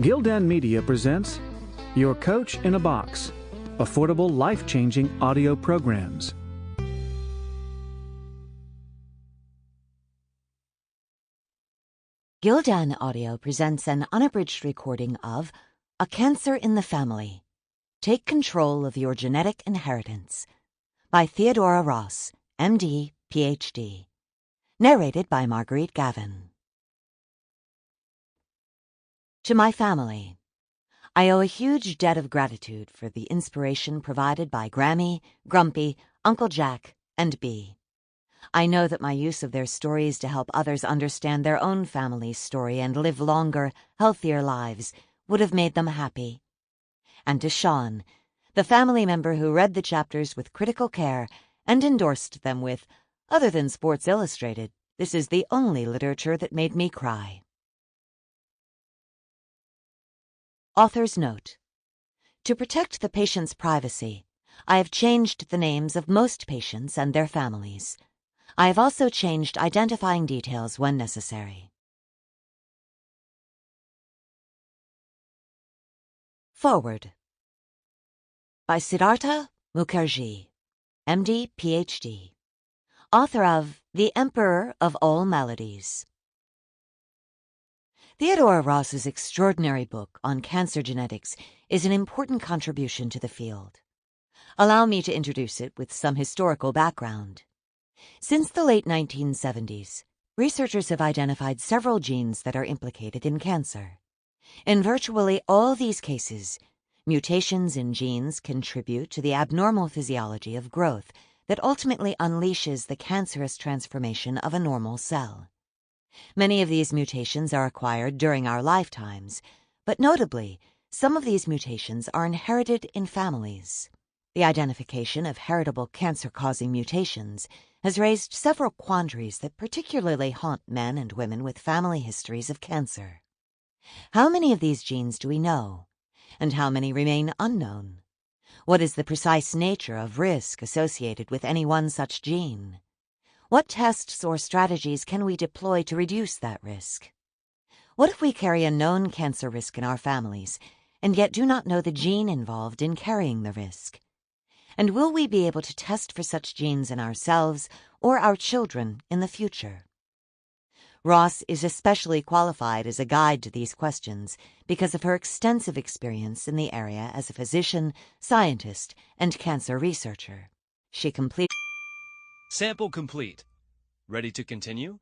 Gildan Media presents Your Coach in a Box, affordable, life-changing audio programs. Gildan Audio presents an unabridged recording of A Cancer in the Family. Take Control of Your Genetic Inheritance by Theodora Ross, MD, PhD. Narrated by Marguerite Gavin. To my family, I owe a huge debt of gratitude for the inspiration provided by Grammy, Grumpy, Uncle Jack, and Bee. I know that my use of their stories to help others understand their own family's story and live longer, healthier lives would have made them happy. And to Sean, the family member who read the chapters with critical care and endorsed them with, "Other than Sports Illustrated, this is the only literature that made me cry." Author's note. To protect the patient's privacy, I have changed the names of most patients and their families. I have also changed identifying details when necessary. Forward by Siddhartha Mukherjee, MD, PhD, author of The Emperor of All Maladies. Theodora Ross's extraordinary book on cancer genetics is an important contribution to the field. Allow me to introduce it with some historical background. Since the late 1970s, researchers have identified several genes that are implicated in cancer. In virtually all these cases, mutations in genes contribute to the abnormal physiology of growth that ultimately unleashes the cancerous transformation of a normal cell. Many of these mutations are acquired during our lifetimes, but notably, some of these mutations are inherited in families. The identification of heritable cancer-causing mutations has raised several quandaries that particularly haunt men and women with family histories of cancer. How many of these genes do we know? And how many remain unknown? What is the precise nature of risk associated with any one such gene? What tests or strategies can we deploy to reduce that risk? What if we carry a known cancer risk in our families and yet do not know the gene involved in carrying the risk? And will we be able to test for such genes in ourselves or our children in the future? Ross is especially qualified as a guide to these questions because of her extensive experience in the area as a physician, scientist, and cancer researcher. She completed Sample complete. Ready to continue?